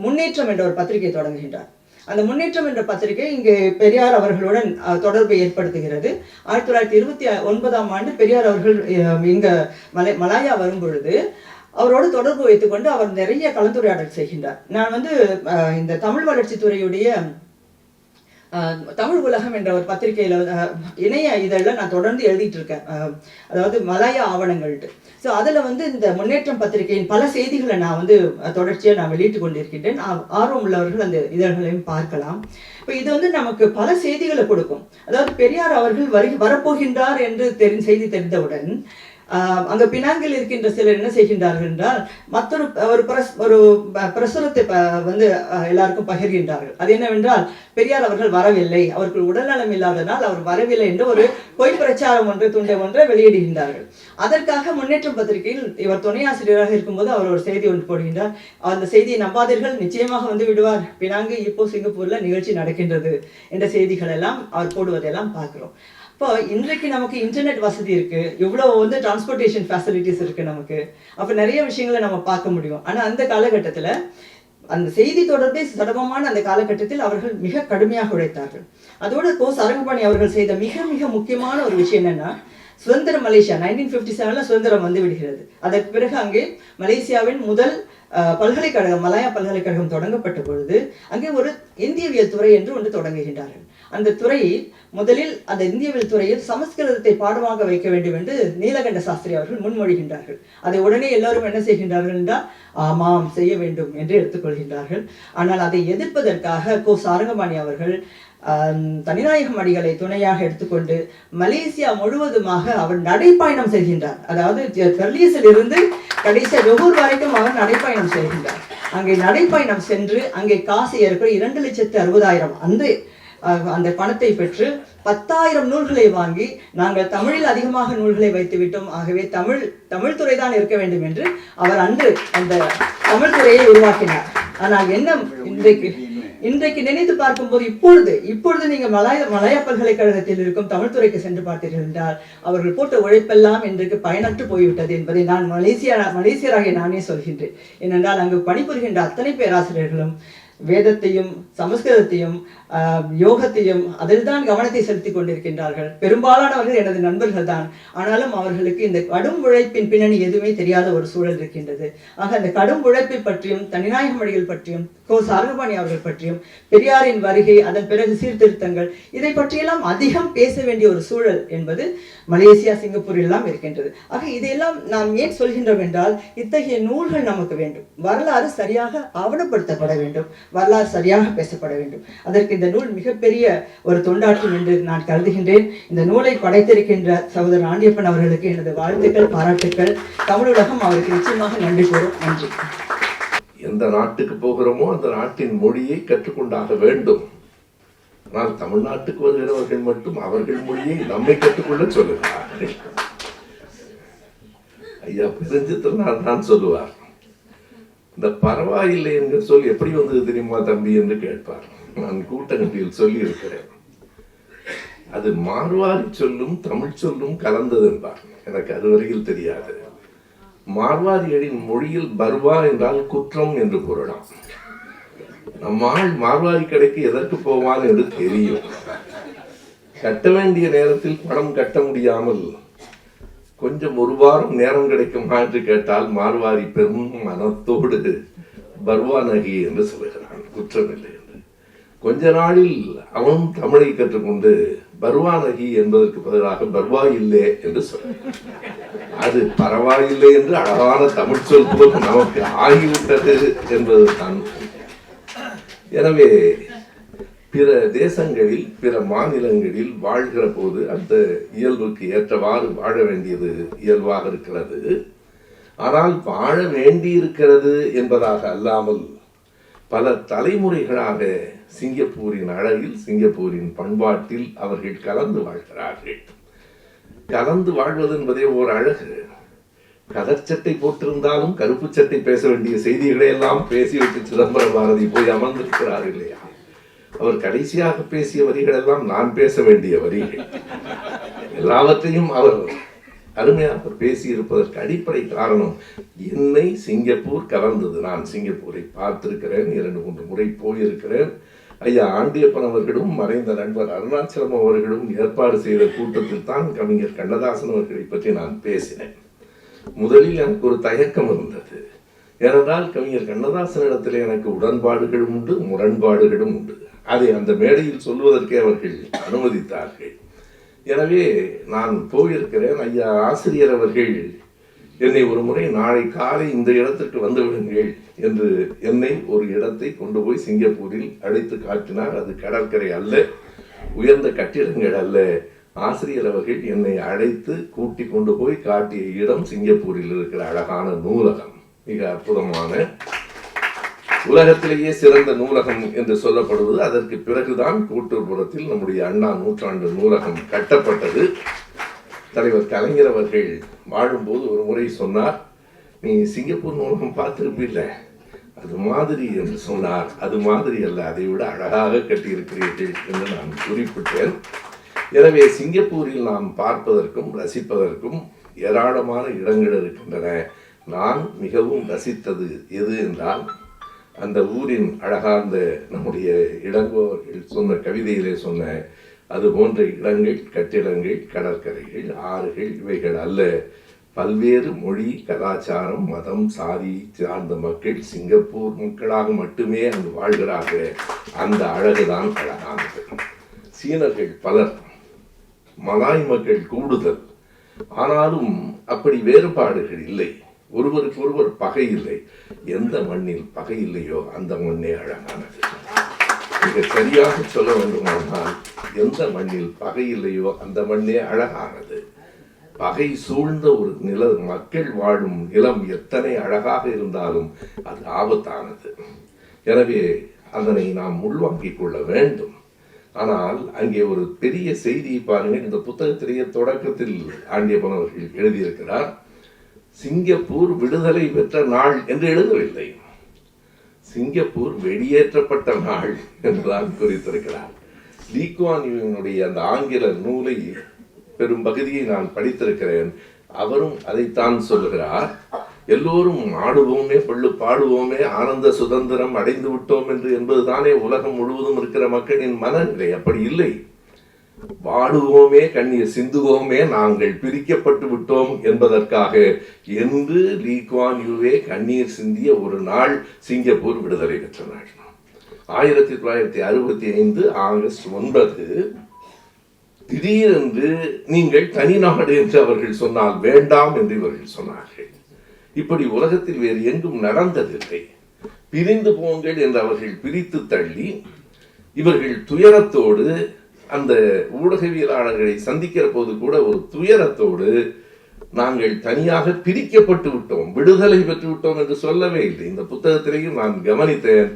முன்னேற்றம் என்ற ஒரு பத்திரிகை தொடங்குகின்றார். அந்த முன்னேற்றம் என்ற பத்திரிகை இங்கே பெரியார் அவர்களுடன் தொடர்பை ஏற்படுத்துகிறது. 1929ஆம் ஆண்டு பெரியார் அவர்கள் இங்க மலாயா வரும் பொழுது அவரோடு தொடர்பு வைத்துக்கொண்டு அவர் நிறைய கலந்துரையாடல் செய்கின்றார். நான் வந்து இந்த தமிழ் வளர்ச்சித்துறையுடைய தமிழ் உலகம் என்ற ஒரு பத்திரிகையில இணைய இதழில் நான் தொடர்ந்து எழுதிட்டு இருக்கேன், அதாவது மலாயா ஆவணங்கள்ட்டு. ஸோ அதில் வந்து இந்த முன்னேற்றம் பத்திரிகையின் பல செய்திகளை நான் வந்து தொடர்ச்சியாக நான் வெளியிட்டு கொண்டிருக்கின்றேன். ஆர்வம் உள்ளவர்கள் அந்த இதழ்களையும் பார்க்கலாம். இப்போ இது வந்து நமக்கு பல செய்திகளை கொடுக்கும். அதாவது பெரியார் அவர்கள் வரப்போகின்றார் என்று செய்தி தெரிந்தவுடன் அங்க பினாங்கில் இருக்கின்ற சிலர் என்ன செய்கின்றார்கள் என்றால், ஒரு பிரசுரத்தை வந்து எல்லாருக்கும் பகிர்கின்றார்கள். அது என்னவென்றால், பெரியார் அவர்கள் வரவில்லை, அவர்கள் உடல்நலம் இல்லாதனால் அவர் வரவில்லை என்று ஒரு பொய் பிரச்சாரம் துண்டை ஒன்றை வெளியிடுகின்றார்கள். அதற்காக முன்னேற்றம் பத்திரிகையில் இவர் துணை ஆசிரியராக இருக்கும்போது அவர் ஒரு செய்தி ஒன்று போடுகின்றார். அந்த செய்தியை நம்பாதீர்கள், நிச்சயமாக வந்து விடுவார், பினாங்கு இப்போ சிங்கப்பூர்ல நிகழ்ச்சி நடக்கின்றது என்ற செய்திகள் எல்லாம் அவர் போடுவதெல்லாம் பார்க்கிறோம். இப்போ இன்றைக்கு நமக்கு இன்டர்நெட் வசதி இருக்கு, இவ்வளவு வந்து டிரான்ஸ்போர்டேஷன் ஃபெசிலிட்டிஸ் இருக்கு நமக்கு, அப்ப நிறைய விஷயங்களை நம்ம பார்க்க முடியும். ஆனா அந்த காலகட்டத்துல அந்த செய்தி தொடர்பை சடபமான அந்த காலகட்டத்தில் அவர்கள் மிக கடுமையாக உழைத்தார்கள். அதோடு கோ சாரங்கபாணி அவர்கள் செய்த மிக மிக முக்கியமான ஒரு விஷயம் என்னன்னா, சுதந்திர மலேசியா 1957 சுதந்திரம் வந்து விடுகிறது. அதற்கு பிறகு அங்கே மலேசியாவின் முதல் பல்கலைக்கழகம், மலாயா பல்கலைக்கழகம் தொடங்கப்பட்ட பொழுது அங்கே ஒரு இந்தியவியல் துறை என்று ஒன்று தொடங்குகின்றார்கள். அந்த துறையில் முதலில் அந்த இந்தியவியல் துறையில் சமஸ்கிருதத்தை பாடமாக வைக்க வேண்டும் என்று நீலகண்ட சாஸ்திரி அவர்கள் முன்மொழிகின்றார்கள். அதை உடனே எல்லாரும் என்ன செய்கின்றார்கள் என்றால், ஆமாம் செய்ய வேண்டும் என்று எடுத்துக்கொள்கின்றார்கள். ஆனால் அதை எதிர்ப்பதற்காக கோ சாரங்கபாணி அவர்கள் தனிநாயகம் அடிகளை துணையாக எடுத்துக்கொண்டு மலேசியா முழுவதுமாக அவர் நடைப்பயணம் செய்கின்றார். அதாவது பெர்லிஸில் இருந்து கடைசி ஜொஹூர் வரைக்கும் அவர் நடைப்பயணம் செய்கின்றார். அங்கே நடைப்பயணம் சென்று அங்கே காசு ஏற்கனவே 2,60,000 அந்த பணத்தை பெற்று 10,000 நூல்களை வாங்கி, நாங்கள் தமிழில் அதிகமாக நூல்களை வைத்து விட்டோம், ஆகவே தமிழ் துறை தான் இருக்க வேண்டும் என்று அவர் அன்று அந்த தமிழ் துறையை உருவாக்கினார். ஆனால் என்ன இன்றைக்கு நினைத்து பார்க்கும்போது இப்பொழுது நீங்க மலாயா பல்கலைக்கழகத்தில் இருக்கும் தமிழ் துறைக்கு சென்று பார்த்தீர்கள் என்றால், அவர்கள் போட்ட உழைப்பெல்லாம் இன்றைக்கு பயனற்று போய்விட்டது என்பதை நான் மலேசியராக நானே சொல்கின்றேன். ஏனென்றால் அங்கு பணிபுரிகின்ற அத்தனை பேராசிரியர்களும் வேதத்தையும் சமஸ்கிருதத்தையும் யோகத்தையும் அதில் தான் கவனத்தை செலுத்திக் கொண்டிருக்கின்றார்கள். பெரும்பாலானவர்கள் எனது நண்பர்கள் தான். ஆனாலும் அவர்களுக்கு இந்த கடும் உழைப்பின் பின்னணி எதுவுமே தெரியாத ஒரு சூழல் இருக்கின்றது. ஆக அந்த கடும் உழைப்பை பற்றியும் தனிநாயக மொழிகள் பற்றியும் கோ சார்கபாணி அவர்கள் பற்றியும் பெரியாரின் வருகை அதன் பிறகு சீர்திருத்தங்கள் இதை பற்றியெல்லாம் அதிகம் பேச வேண்டிய ஒரு சூழல் என்பது மலேசியா சிங்கப்பூரில் எல்லாம் இருக்கின்றது. ஆக இதையெல்லாம் நாம் ஏன் சொல்கின்றோம் என்றால் இத்தகைய நூல்கள் நமக்கு வேண்டும். வரலாறு சரியாக ஆவணப்படுத்தப்பட வேண்டும். வரலாறு சரியாக பேசப்பட வேண்டும். அதற்கு இந்த நூல் மிகப்பெரிய ஒரு தொண்டாற்றும் என்று நான் கருதுகின்றேன். இந்த நூலை படைத்திருக்கின்ற சகோதரர் ஆண்டியப்பன் அவர்களுக்கு எனது வாழ்த்துக்கள், பாராட்டுக்கள். தமிழ் உலகம் அவருக்கு நிச்சயமாக நன்றி கூறும். நன்றி. எந்த நாட்டுக்கு போகிறோமோ அந்த நாட்டின் மொழியை கற்றுக்கொண்டாக வேண்டும். ஆனால் தமிழ்நாட்டுக்கு வருகிறவர்கள் மட்டும் அவர்கள் மொழியை நம்மை கற்றுக்கொள்ள சொல்லுகிறார்கள். ஐயா பெருஞ்சித்திரனார் தான் சொல்லுவார், இந்த பரவாயில்லை என்கிற சொல் எப்படி வந்தது தெரியுமா தம்பி என்று கேட்பார். நான் கூட்டங்களில் சொல்லி இருக்கிறேன், அது மார்வாடி சொல்லும் தமிழ் சொல்லும் கலந்தது என்பார். எனக்கு அதுவரையில் தெரியாது. மார்வாடிகளின் மொழியில் பர்வா என்றால் குற்றம் என்று கூறலாம். நம்மால் மார்வாடி கடைக்கு எதற்கு போவான் என்று தெரியும். கட்ட வேண்டிய நேரத்தில் பணம் கட்ட முடியாமல் கொஞ்சம் ஒரு வாரம் நேரம் கிடைக்குமா என்று கேட்டால் மார்வாடி பெரும் மனத்தோடு பர்வா நகி என்று சொல்லுகிறான், குற்றமில்லை என்று. கொஞ்ச நாளில் அவனும் தமிழை கற்றுக்கொண்டு பர்வானகி என்பதற்கு பதிலாக பர்வா இல்லை என்று சொல்ல, அது பரவாயில்லை என்று அழகான தமிழ் சொல் போல் நமக்கு ஆகிவிட்டது என்பது தான். எனவே பிற தேசங்களில் பிற மாநிலங்களில் வாழ்கிற போது அந்த இயல்புக்கு ஏற்றவாறு வாழ வேண்டியது இயல்பாக இருக்கிறது. ஆனால் வாழ வேண்டியிருக்கிறது என்பதாக அல்லாமல் பல தலைமுறைகளாக சிங்கப்பூரின் அழகில் சிங்கப்பூரின் பண்பாட்டில் அவர்கள் கலந்து வாழ்கிறார்கள். கலந்து வாழ்வது என்பதே ஒரு அழகு. கதர் சட்டை போட்டிருந்தாலும் கருப்பு சட்டை பேச வேண்டிய செய்திகளை எல்லாம் பேசிவிட்டு சிதம்பர பாரதி போய் அமர்ந்திருக்கிறார் இல்லையா? அவர் கடைசியாக பேசிய வரிகள் எல்லாம் நான் பேச வேண்டிய வரிகள். எல்லாவற்றையும் அவர் அருமையாக பேசி இருப்பதற்கு அடிப்படை காரணம் என்னை சிங்கப்பூர் கலந்தது. நான் சிங்கப்பூரை பார்த்திருக்கிறேன், 2-3 முறை போயிருக்கிறேன். ஐயா ஆண்டியப்பன் அவர்களும் மறைந்த நண்பர் அருணாச்சலம் அவர்களும் ஏற்பாடு செய்த கூட்டத்தில் தான் கவிஞர் கண்ணதாசன் அவர்களை பற்றி நான் பேசினேன். முதலில் எனக்கு ஒரு தயக்கம் இருந்தது. ஏனென்றால் கவிஞர் கண்ணதாசனிடத்தில் எனக்கு உடன்பாடுகளும் உண்டு, முரண்பாடுகளும் உண்டு. அதை அந்த மேடையில் சொல்வதற்கே அவர்கள் அனுமதித்தார்கள். எனவே நான் போயிருக்கிறேன். ஐயா ஆசிரியர் அவர்கள் என்னை ஒரு முறை நாளை காலை இந்த இடத்திற்கு வந்து விடுங்கள் என்று என்னை ஒரு இடத்தை கொண்டு போய் சிங்கப்பூரில் அழைத்து காட்டினார். அது கடற்கரை அல்ல, உயர்ந்த கட்டிடங்கள் அல்ல. ஆசிரியர் அவர்கள் என்னை அழைத்து கூட்டி கொண்டு போய் காட்டிய இடம் சிங்கப்பூரில் இருக்கிற அழகான நூலகம். மிக அற்புதமான, உலகத்திலேயே சிறந்த நூலகம் என்று சொல்லப்படுவது. அதற்கு பிறகுதான் கூட்டூர்புரத்தில் நம்முடைய அண்ணா நூற்றாண்டு நூலகம் கட்டப்பட்டது. தலைவர் கலைஞர் அவர்கள் வாழும்போது ஒரு முறை சொன்னார், நீ சிங்கப்பூர் நூலகம் பார்த்திருப்பில்ல, அது மாதிரி என்று சொன்னார். அது மாதிரி அல்ல, அதை விட அழகாக கட்டியிருக்கிறீர்கள் என்று நான் குறிப்பிட்டேன். எனவே சிங்கப்பூரில் நாம் பார்ப்பதற்கும் ரசிப்பதற்கும் ஏராளமான இடங்கள் இருக்கின்றன. நான் மிகவும் ரசித்தது எது என்றால், அந்த ஊரின் அழகார்ந்த நம்முடைய இளங்கோவர்கள் சொன்ன கவிதையிலே சொன்ன அது போன்ற இடங்கள், கட்டிடங்கள், கடற்கரைகள், ஆறுகள் இவைகள் அல்ல. பல்வேறு மொழி, கலாச்சாரம், மதம், சாதி சார்ந்த மக்கள் சிங்கப்பூர் மக்களாக மட்டுமே அங்கு வாழ்கிறார்கள். அந்த அழகுதான் அழகானது. சீனர்கள் பலர், மலாய் மக்கள் கூடுதல். ஆனாலும் அப்படி வேறுபாடுகள் இல்லை. ஒருவருக்கு ஒருவர் பகை இல்லை. எந்த மண்ணில் பகை இல்லையோ அந்த மண்ணே அழகானது. மிக சரியாக சொல்ல வேண்டுமானால், எந்த மண்ணில் பகை இல்லையோ அந்த மண்ணே அழகானது. பகை சூழ்ந்த ஒரு மக்கள் வாழும் நிலம் எத்தனை அழகாக இருந்தாலும் அது ஆபத்தானது. எனவே அதனை நாம் உள்வாங்கிக் கொள்ள வேண்டும். ஆனால் அங்கே ஒரு பெரிய செய்தியை பாருங்கள். இந்த புத்தகத்திலேயே தொடக்கத்தில் ஆண்டியப்பன் அவர்கள் எழுதியிருக்கிறார், சிங்கப்பூர் விடுதலை பெற்ற நாள் என்று எழுதவில்லை, சிங்கப்பூர் வெளியேற்றப்பட்ட நாள் என்றுதான் குறித்திருக்கிறார். லீ குவான் யூவினுடைய அந்த ஆங்கில நூலை பெரும் பகுதியை நான் படித்திருக்கிறேன். அவரும் அதைத்தான் சொல்லுகிறார். எல்லோரும் ஆடுவோமே பாடுவோமே ஆனந்த சுதந்திரம் அடைந்து விட்டோம் என்று என்பதுதானே உலகம் முழுவதும் இருக்கிற மக்களின் மனநிலை. அப்படி இல்லை. வாடுவோமே கண்ணீர் சிந்துவோமே நாங்கள் பிரிக்கப்பட்டு விட்டோம் என்பதற்காக என்று லீ குவான் யூவே கண்ணீர் சிந்திய ஒரு நாள் சிங்கப்பூர் விடுதலை பெற்ற நாள். 1965 ஆகஸ்ட் 9 திடீரென்று நீங்கள் தனி நாடு என்று அவர்கள் சொன்னால் வேண்டாம் என்று இவர்கள் சொன்னார்கள். இப்படி உலகத்தில் வேறு எங்கும் நடந்ததில்லை. பிரிந்து போங்கள் என்று அவர்கள் பிரித்து தள்ளி இவர்கள் துயரத்தோடு அந்த ஊடகவியலாளர்களை சந்திக்கிற போது கூட ஒரு துயரத்தோடு நாங்கள் தனியாக பிரிக்கப்பட்டு விட்டோம், விடுதலை பெற்று விட்டோம் என்று சொல்லவே இல்லை. இந்த புத்தகத்திலேயும் நான் கவனித்தேன்.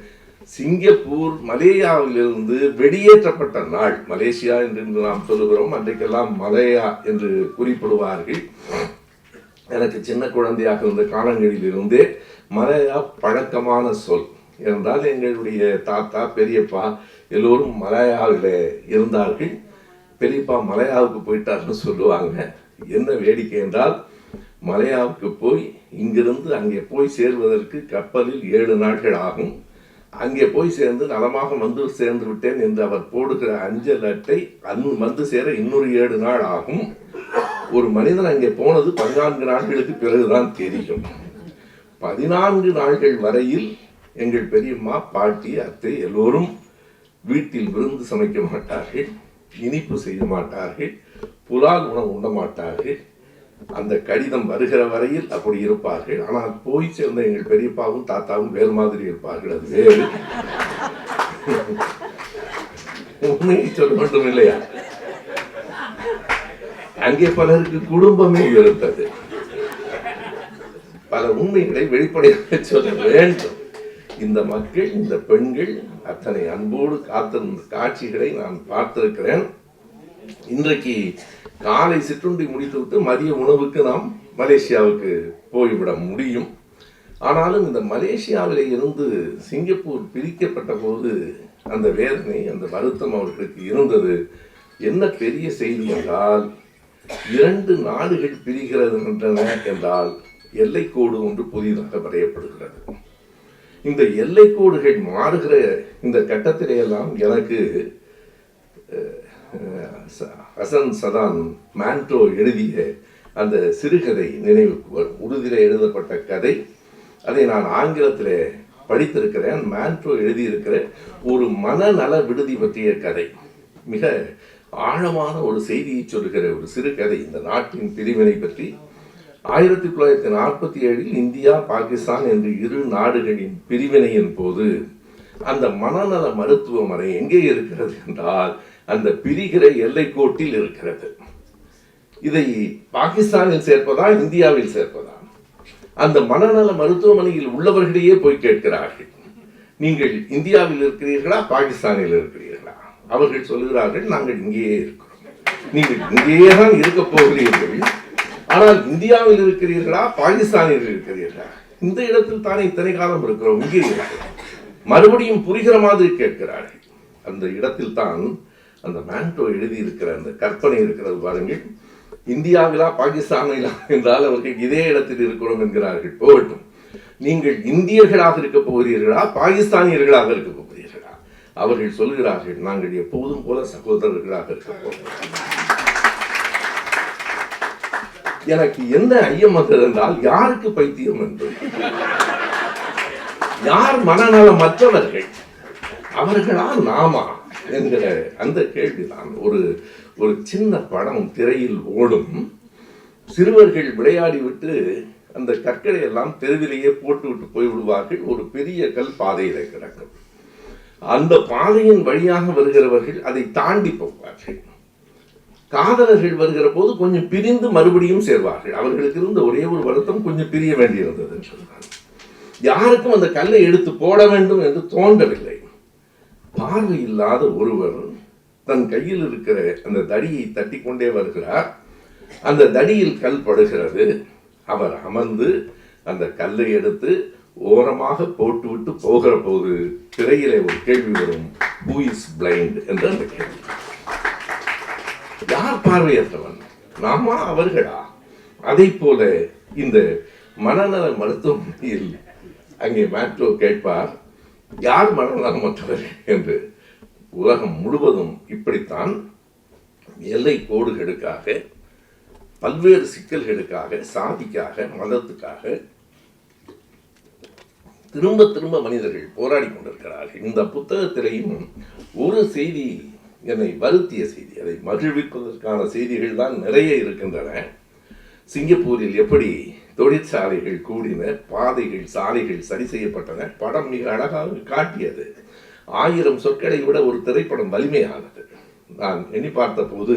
சிங்கப்பூர் மலேயாவிலிருந்து வெளியேற்றப்பட்ட நாள். மலேசியா என்று நாம் சொல்லுகிறோம், அன்றைக்கெல்லாம் மலேயா என்று குறிப்பிடுவார்கள். எனக்கு சின்ன குழந்தையாக இருந்த காலங்களில் இருந்தே மலேயா பழக்கமான சொல். என்றால் எங்களுடைய தாத்தா பெரியப்பா எல்லோரும் மலேயாவில் இருந்தார்கள். பெரியப்பா மலேயாவுக்கு போயிட்டார்னு சொல்லுவாங்க. என்ன வேடிக்கை என்றால் மலேயாவுக்கு போய் இங்கிருந்து அங்கே போய் சேர்வதற்கு கப்பலில் 7 நாட்கள் ஆகும். அங்கே போய் சேர்ந்து நலமாக வந்து சேர்ந்து விட்டேன் என்று அவர் போடுகிற அஞ்சல் அட்டை வந்து சேர இன்னொரு 7 நாள் ஆகும். ஒரு மனிதன் அங்கே போனது 14 நாட்களுக்கு பிறகுதான் தெரியும். 14 நாட்கள் வரையில் எங்கள் பெரியம்மா, பாட்டி, அத்தை எல்லோரும் வீட்டில் விருந்து சமைக்க மாட்டார்கள், இனிப்பு செய்ய மாட்டார்கள், புலால் உணவு உண்ண மாட்டார்கள். அந்த கடிதம் வருகிற வரையில் அப்படி இருப்பார்கள். ஆனால் போய் சேர்ந்த எங்கள் பெரியப்பாவும் தாத்தாவும் வேறு மாதிரி இருப்பார்கள். அது வேறு. உண்மையை சொல்ல வேண்டும் இல்லையா? அங்கே பலருக்கு குடும்பமே இருந்தது. பல உண்மைகளை வெளிப்படையாக சொல்ல வேண்டும். இந்த மக்கள், இந்த பெண்கள் அத்தனை அன்போடு காத்திருந்த காட்சிகளை நான் பார்த்திருக்கிறேன். இன்றைக்கு காலை சிற்றுண்டி முடித்துவிட்டு மதிய உணவுக்கு நாம் மலேசியாவுக்கு போய்விட முடியும். ஆனாலும் இந்த மலேசியாவிலே இருந்து சிங்கப்பூர் பிரிக்கப்பட்ட போது அந்த வேதனை, அந்த வருத்தம் அவர்களுக்கு இருந்தது. என்ன பெரிய செய்தி என்றால், 2 நாடுகள் பிரிகின்றன என்றால் எல்லைக்கோடு ஒன்று புதிதாக வரையப்படுகிறது. இந்த எல்லைக்கோடுகள் மாறுகிற இந்த கட்டத்திலே எல்லாம் எனக்கு ஹசன் சதான் மான்ட்ரோ எழுதிய அந்த சிறுகதை நினைவுக்கு வரும். உருதிலே எழுதப்பட்ட கதை. அதை நான் ஆங்கிலத்தில் படித்திருக்கிறேன். மான்ட்ரோ எழுதியிருக்கிற ஒரு மனநல விடுதி பற்றிய கதை. மிக ஆழமான ஒரு செய்தியை சொல்லுகிற ஒரு சிறுகதை. இந்த நாட்டின் பிரிவினை பற்றி 1947 இந்தியா, பாகிஸ்தான் என்று 2 நாடுகளின் பிரிவினையின் போது அந்த மனநல மருத்துவமனை எங்கே இருக்கிறது என்றால் அந்த பிரிகிற எல்லைக்கோட்டில் இருக்கிறது. இதை பாகிஸ்தானில் சேர்ப்பதா, இந்தியாவில் சேர்ப்பதா? அந்த மனநல மருத்துவமனையில் உள்ளவர்களையே போய் கேட்கிறார்கள், நீங்கள் இந்தியாவில் இருக்கிறீர்களா, பாகிஸ்தானில் இருக்கிறீர்களா? அவர்கள் சொல்கிறார்கள், நாங்கள் இங்கேயே இருக்கிறோம். நீங்கள் இங்கேயே தான் இருக்க போகிறீர்கள், ஆனால் இந்தியாவில் இருக்கிறீர்களா, பாகிஸ்தானில் இருக்கிறீர்களா? இந்த இடத்தில் தானே இத்தனை காலம் இருக்கிறோம், இங்கே இருக்கிறோம். மறுபடியும் புரிகிற மாதிரி கேட்கிறார்கள். அந்த இடத்தில் தான் அந்த மான்ட்ரோ எழுதியிருக்கிற அந்த கற்பனை இருக்கிறது பாருங்கள். இந்தியாவிலா பாகிஸ்தானிலா என்றால் அவர்கள் இதே இடத்தில் இருக்கிறோம் என்கிறார்கள். போகட்டும், நீங்கள் இந்தியர்களாக இருக்க போகிறீர்களா, பாகிஸ்தானியர்களாக இருக்க போகிறீர்களா? அவர்கள் சொல்கிறார்கள், நாங்கள் எப்போதும் போல சகோதரர்களாக இருக்க போகிறோம். எனக்கு என்ன ஐயம் வந்தது என்றால், யாருக்கு பைத்தியம் என்று, யார் மனநலமற்றவர்கள், அவர்களா நாமா என்கிற அந்த கேள்விதான். ஒரு சின்ன படம் திரையில் ஓடும். சிறுவர்கள் விளையாடிவிட்டு அந்த கற்களை எல்லாம் தெருவிலேயே போட்டுவிட்டு போய்விடுவார்கள். ஒரு பெரிய கல் பாதையில கிடக்கும். அந்த பாதையின் வழியாக வருகிறவர்கள் அதை தாண்டி போவார்கள். காதலர்கள் வருகிற போது கொஞ்சம் பிரிந்து மறுபடியும் சேர்வார்கள். அவர்களுக்கு இருந்த ஒரே ஒரு வருத்தம், கொஞ்சம் பிரிய வேண்டியிருந்தது என்று சொல்றாங்க. யாருக்கும் அந்த கல்லை எடுத்து போட வேண்டும் என்று தோன்றவில்லை. பார்வை இல்லாத ஒருவர் தன் கையில் இருக்கிற அந்த தடியை தட்டி கொண்டே வருகிறார். அந்த தடியில் கல் படுகிறது. அவர் அமர்ந்து அந்த கல்லை எடுத்து ஓரமாக போட்டுவிட்டு போகிற போது திரையிலே ஒரு கேள்வி வரும், who is blind என்ற அந்த கேள்வி. யார் பார்வையற்றவன், நாமா அவர்களா? அதை போல இந்த மனநல மருத்துவமனையில் அங்கே மேட்ரோ கேட்பார், யார் மனநலமற்றவர் என்று. உலகம் முழுவதும் இப்படித்தான் எல்லை கோடுகளுக்காக, பல்வேறு சிக்கல்களுக்காக, சாதிக்காக, மதத்துக்காக திரும்ப திரும்ப மனிதர்கள் போராடி கொண்டிருக்கிறார்கள். இந்த புத்தகத்திலேயும் ஒரு செய்தி என்னை வருத்திய செய்தி, அதை மகிழ்விப்பதற்கான செய்திகள் தான் நிறைய இருக்கின்றன. சிங்கப்பூரில் எப்படி தொழிற்சாலைகள் கூடின, பாதைகள், சாலைகள் சரி செய்யப்பட்டன, படம் மிக அழகாக காட்டியது. 1000 சொற்களை விட ஒரு திரைப்படம் வலிமையானது. நான் எண்ணி பார்த்த போது,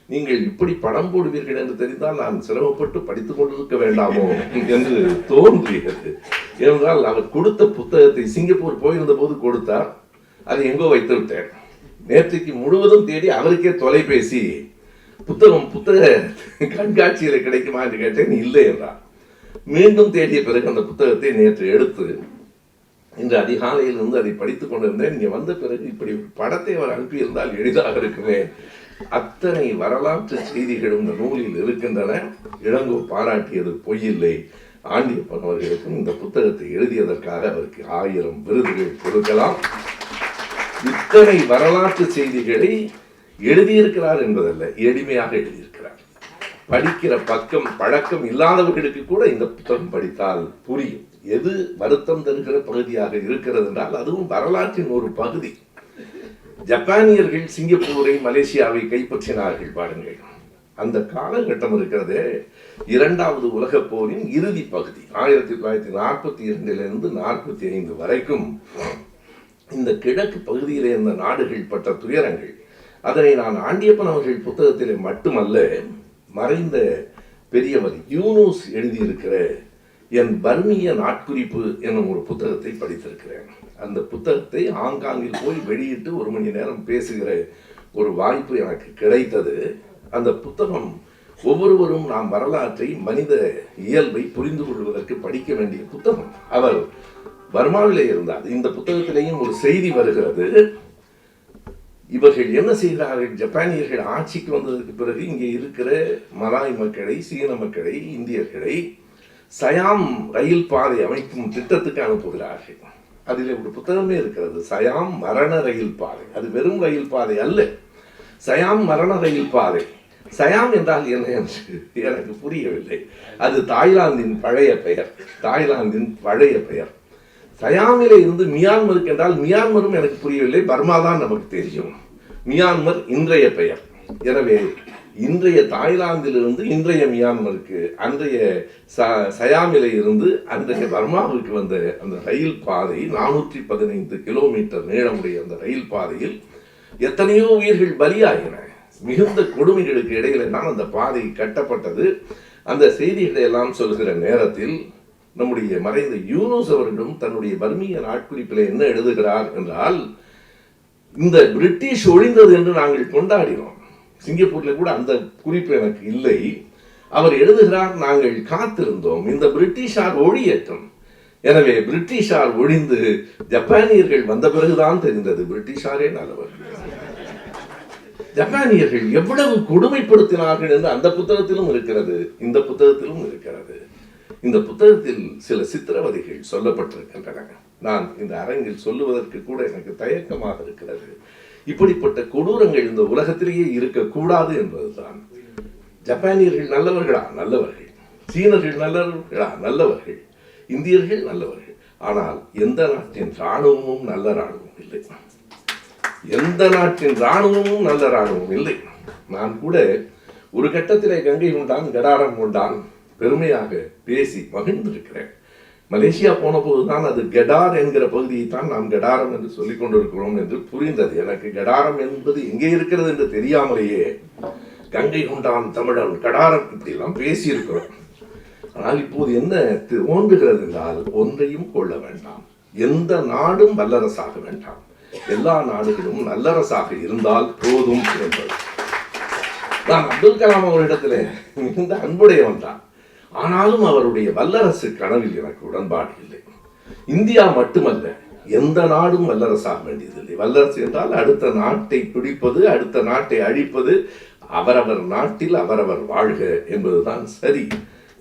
நீங்கள் இப்படி படம் போடுவீர்கள் என்று தெரிந்தால் நான் சிரமப்பட்டு படித்துக் கொண்டிருக்க வேண்டாமோ என்று தோன்றியது. ஏனென்றால் அவர் கொடுத்த புத்தகத்தை சிங்கப்பூர் போயிருந்த போது கொடுத்தார், அதை எங்கோ வைத்து விட்டேன். நேற்றைக்கு முழுவதும் தேடி அவருக்கே தொலைபேசி, புத்தக கண்காட்சியில கிடைக்குமா என்று கேட்டேன், இல்லை என்றார். மீண்டும் தேடிய பிறகு அந்த புத்தகத்தை நேற்று எடுத்து இன்று அதிகாலையில் இருந்து அதை படித்துக் கொண்டிருந்தேன். இங்கே வந்த பிறகு இப்படி ஒரு படத்தை அவர் அனுப்பியிருந்தால் எளிதாக இருக்குமே. அத்தனை வரலாற்று செய்திகளும் இந்த நூலில் இருக்கின்றன. இளங்கோ பாராட்டியது பொய்யில்லை. ஆண்டியப்பன் அவர்களுக்கும் இந்த புத்தகத்தை எழுதியதற்காக அவருக்கு 1000 விருதுகள் கொடுக்கலாம். இத்தனை வரலாற்று செய்திகளை எழுதியிருக்கிறார் என்பதல்ல, எளிமையாக எழுதியிருக்கிறார். படிக்கிற பழக்கம் இல்லாதவர்களுக்கு கூட இந்த புத்தகம் படித்தால் புரியும். எது வருத்தம் தருகிற பகுதியாக இருக்கிறது என்றால் அதுவும் வரலாற்றின் ஒரு பகுதி. ஜப்பானியர்கள் சிங்கப்பூரை, மலேசியாவை கைப்பற்றினார்கள் பாருங்கள். அந்த காலகட்டம் இருக்கிறது 2வது உலகப் போரின் இறுதி பகுதி. 1942 45 வரைக்கும் இந்த கிழக்கு பகுதியிலே இருந்த நாடுகள் பட்ட துயரங்கள், அதனை நான் ஆண்டியப்பன் அவர்கள் புத்தகத்திலே மட்டுமல்ல, மறைந்த பெரியவர் யூனூஸ் எழுதியிருக்கிற என் பர்மிய நாட்குறிப்பு என்னும் ஒரு புத்தகத்தை படித்திருக்கிறேன். அந்த புத்தகத்தை ஹாங்காங்கில் போய் வெளியிட்டு 1 மணி நேரம் பேசுகிற ஒரு வாய்ப்பு எனக்கு கிடைத்தது. அந்த புத்தகம் ஒவ்வொருவரும் நாம் வரலாற்றை, மனித இயல்பை புரிந்து கொள்வதற்கு படிக்க வேண்டிய புத்தகம். அவர் பர்மாவிலே இருந்தார். இந்த புத்தகத்திலேயும் ஒரு செய்தி வருகிறது. இவர்கள் என்ன செய்கிறார்கள், ஜப்பானியர்கள் ஆட்சிக்கு வந்ததற்கு பிறகு இங்கே இருக்கிற மலாய் மக்களை, சீன மக்களை, இந்தியர்களை சயாம் ரயில் பாதை அமைக்கும் திட்டத்துக்கு அனுப்புகிறார்கள். அதில் ஒரு புத்தகமே இருக்கிறது, சயாம் மரண ரயில் பாதை. அது வெறும் ரயில் பாதை அல்ல, சயாம் மரண ரயில் பாதை. சயாம் என்றால் என்ன என்று எனக்கு புரியவில்லை. அது தாய்லாந்தின் பழைய பெயர். சயாமிலே இருந்து மியான்மருக்கு என்றால் மியான்மரும் எனக்கு புரியவில்லை. பர்மா தான் நமக்கு தெரியும். மியான்மர் இன்றைய பெயர். எனவே இன்றைய தாய்லாந்திலிருந்து இன்றைய மியான்மருக்கு, அன்றைய சயாமிலே இருந்து அன்றைய பர்மாவுக்கு வந்த அந்த ரயில் பாதை 415 கிலோமீட்டர் நீளமுடைய அந்த ரயில் பாதையில் எத்தனையோ உயிர்கள் பலியாகின. மிகுந்த கொடுமைகளுக்கு இடையில தான் அந்த பாதை கட்டப்பட்டது. அந்த செய்திகளை எல்லாம் சொல்கிற நேரத்தில் நம்முடைய மறைந்த யூனூஸ் அவர்களும் தன்னுடைய பர்மிய நாட்குறிப்பில் என்ன எழுதுகிறார் என்றால், இந்த பிரிட்டிஷ் ஒழிந்தது என்று நாங்கள் கொண்டாடினோம். சிங்கப்பூர்ல கூட அந்த குறிப்பு எனக்கு இல்லை. அவர் எழுதுகிறார், நாங்கள் காத்திருந்தோம் இந்த பிரிட்டிஷார் ஒழியட்டும். எனவே பிரிட்டிஷார் ஒழிந்து ஜப்பானியர்கள் வந்த பிறகுதான் தெரிந்தது பிரிட்டிஷாரே நல்லவர்கள். ஜப்பானியர்கள் எவ்வளவு கொடுமைப்படுத்தினார்கள் என்று அந்த புத்தகத்திலும் இருக்கிறது, இந்த புத்தகத்திலும் இருக்கிறது. இந்த புத்தகத்தில் சில சித்திரவதைகள் சொல்லப்பட்டிருக்கின்றன. நான் இந்த அரங்கில் சொல்லுவதற்கு கூட எனக்கு தயக்கமாக இருக்கிறது. இப்படிப்பட்ட கொடூரங்கள் இந்த உலகத்திலேயே இருக்கக்கூடாது என்பதுதான். ஜப்பானியர்கள் நல்லவர்களா? நல்லவர்கள். சீனர்கள் நல்லவர்களா? நல்லவர்கள். இந்தியர்கள் நல்லவர்கள். ஆனால் எந்த நாட்டின் இராணுவமும் நல்ல இராணுவம் இல்லை. எந்த நாட்டின் இராணுவமும் நல்ல இராணுவம் இல்லை. நான் கூட ஒரு கட்டத்திலே கங்கை கொண்டான், கடாரம் கொண்டான் பெருமையாக பேசி மகிழ்ந்திருக்கிறேன். மலேசியா போன போதுதான் அது கடார் என்கிற பகுதியை தான் நாம் கடாரம் என்று சொல்லிக் கொண்டிருக்கிறோம் என்று புரிந்தது. எனக்கு கடாரம் என்பது எங்கே இருக்கிறது என்று தெரியாமலேயே கங்கை கொண்டான் தமிழன், கடாரம் இப்படி எல்லாம் பேசியிருக்கிறோம். ஆனால் இப்போது என்ன தோன்றுகிறது என்றால், ஒன்றையும் கொள்ள வேண்டாம், எந்த நாடும் வல்லரசாக வேண்டாம், எல்லா நாடுகளும் நல்லரசாக இருந்தால் போதும் என்பது. நான் அப்துல் கலாம் அவரிடத்திலே மிகுந்த அன்புடையவன் தான். ஆனாலும் அவருடைய வல்லரசு கனவில் எனக்கு உடன்பாடு இல்லை. இந்தியா மட்டுமல்ல, எந்த நாடும் வல்லரசாக வேண்டியதில்லை. வல்லரசு என்றால் அடுத்த நாட்டை பிடிப்பது, அடுத்த நாட்டை அழிப்பது, அவரவர் நாட்டில் அவரவர் வாழ்க என்பதுதான் சரி.